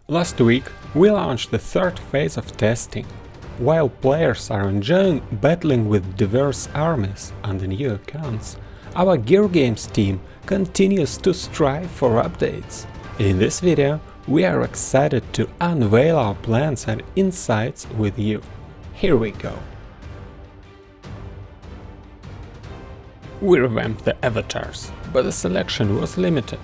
Last week we launched the third phase of testing. While players are enjoying battling with diverse armies on the new accounts, our Gear Games team continues to strive for updates. In this video we are excited to unveil our plans and insights with you. Here we go. We revamped the avatars, but the selection was limited.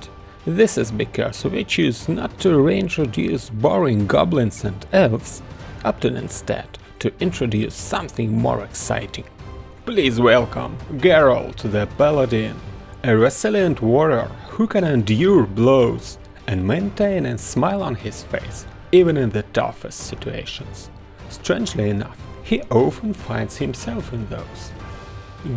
This is because we choose not to reintroduce boring goblins and elves, opting instead to introduce something more exciting. Please welcome Geralt the Paladin, a resilient warrior who can endure blows and maintain a smile on his face even in the toughest situations. Strangely enough, he often finds himself in those.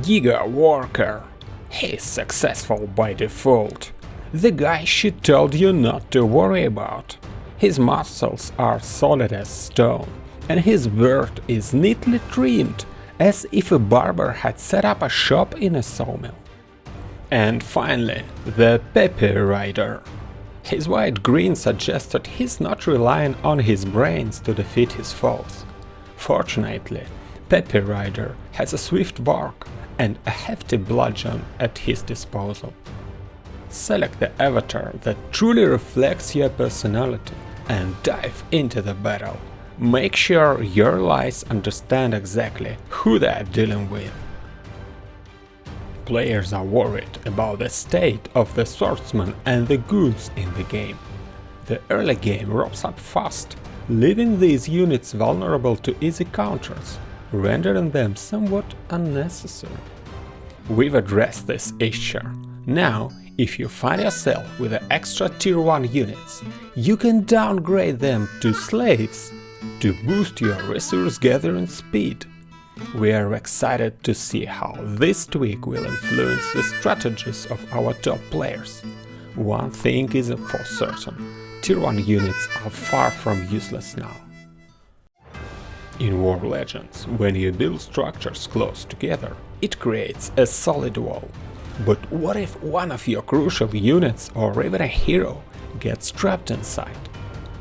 Giga Worker. He's successful by default. The guy she told you not to worry about. His muscles are solid as stone, and his beard is neatly trimmed, as if a barber had set up a shop in a sawmill. And finally, the Pepe Rider. His white grin suggested he's not relying on his brains to defeat his foes. Fortunately, Pepe Rider has a swift walk and a hefty bludgeon at his disposal. Select the avatar that truly reflects your personality and dive into the battle. Make sure your allies understand exactly who they are dealing with. Players are worried about the state of the swordsman and the goods in the game. The early game wraps up fast, leaving these units vulnerable to easy counters, rendering them somewhat unnecessary. We've addressed this issue. Now, if you find yourself with extra tier 1 units, you can downgrade them to slaves to boost your resource gathering speed. We are excited to see how this tweak will influence the strategies of our top players. One thing is for certain, tier 1 units are far from useless now. In War Legends, when you build structures close together, it creates a solid wall. But what if one of your crucial units or even a hero gets trapped inside?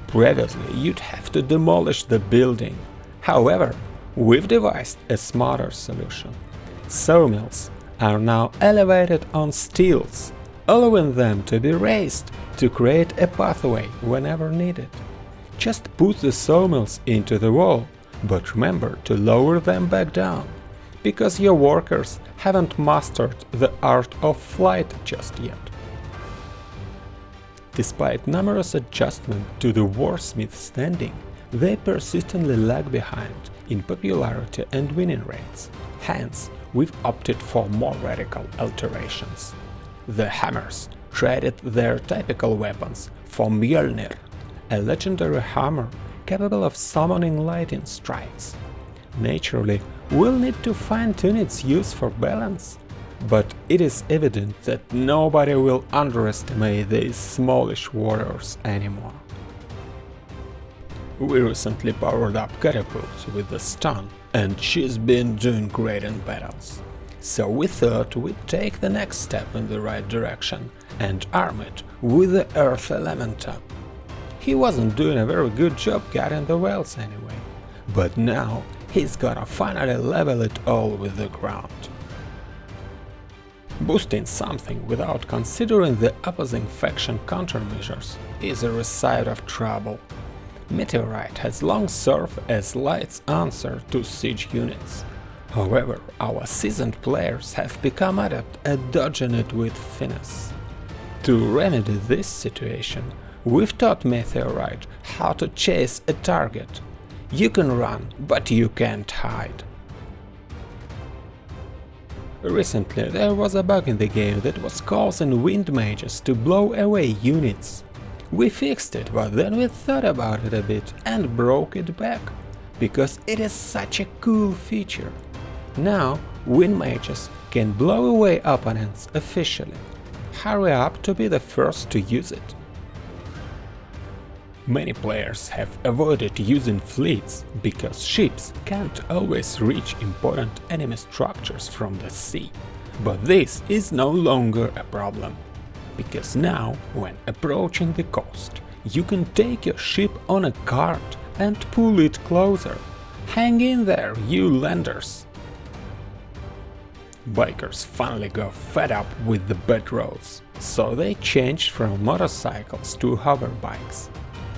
Previously, you'd have to demolish the building. However, we've devised a smarter solution. Sawmills are now elevated on stilts, allowing them to be raised to create a pathway whenever needed. Just put the sawmills into the wall, but remember to lower them back down, because your workers haven't mastered the art of flight just yet. Despite numerous adjustments to the warsmith standing, they persistently lag behind in popularity and winning rates. Hence, we've opted for more radical alterations. The hammers traded their typical weapons for Mjolnir, a legendary hammer capable of summoning lightning strikes. Naturally, we'll need to fine-tune its use for balance, but it is evident that nobody will underestimate these smallish warriors anymore. We recently powered up catapults with the stun, and she's been doing great in battles. So we thought we'd take the next step in the right direction and arm it with the Earth Elemental. He wasn't doing a very good job getting the wells anyway, but now he's gonna finally level it all with the ground. Boosting something without considering the opposing faction countermeasures is a recipe of trouble. Meteorite has long served as Light's answer to siege units. However, our seasoned players have become adept at dodging it with finesse. To remedy this situation, we've taught Meteorite how to chase a target. You can run, but you can't hide. Recently, there was a bug in the game that was causing wind mages to blow away units. We fixed it, but then we thought about it a bit and broke it back, because it is such a cool feature. Now, wind mages can blow away opponents officially. Hurry up to be the first to use it. Many players have avoided using fleets because ships can't always reach important enemy structures from the sea. But this is no longer a problem, because now, when approaching the coast, You can take your ship on a cart and pull it closer. Hang in there, you landers! Bikers finally got fed up with the bad roads, so they changed from motorcycles to hoverbikes.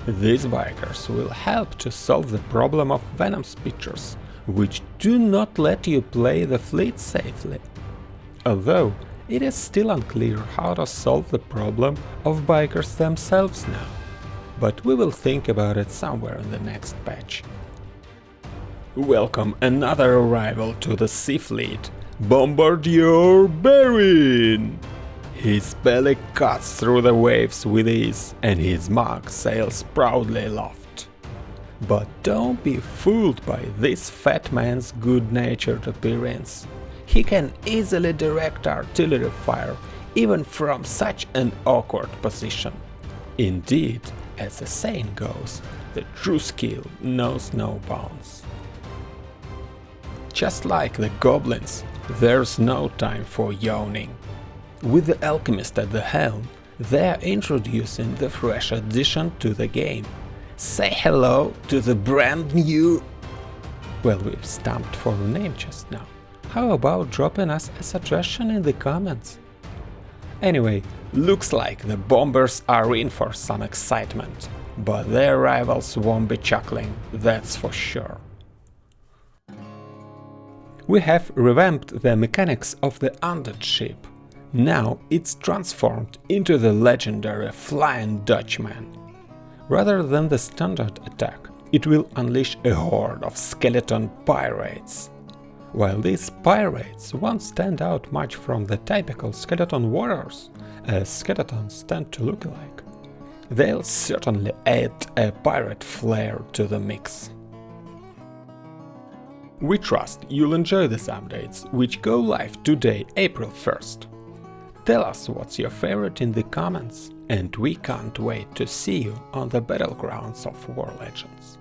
These bikers will help to solve the problem of Venom speedsters, which do not let you play the fleet safely. Although it is still unclear how to solve the problem of bikers themselves now, but we will think about it somewhere in the next patch. Welcome another arrival to the Sea Fleet, Bombardier Barin! His belly cuts through the waves with ease, and his mug sails proudly aloft. But don't be fooled by this fat man's good-natured appearance. He can easily direct artillery fire, even from such an awkward position. Indeed, as the saying goes, the true skill knows no bounds. Just like the goblins, there's no time for yawning. With the alchemist at the helm, they're introducing the fresh addition to the game. Say hello to the brand new... Well, we've stamped for a name just now. How about dropping us a suggestion in the comments? Anyway, looks like the bombers are in for some excitement, but their rivals won't be chuckling, that's for sure. We have revamped the mechanics of the undead ship. Now it's transformed into the legendary Flying Dutchman. Rather than the standard attack, it will unleash a horde of skeleton pirates. While these pirates won't stand out much from the typical skeleton warriors, as skeletons tend to look alike, they'll certainly add a pirate flair to the mix. We trust you'll enjoy these updates, which go live today, April 1st. Tell us what's your favorite in the comments, and we can't wait to see you on the battlegrounds of War Legends.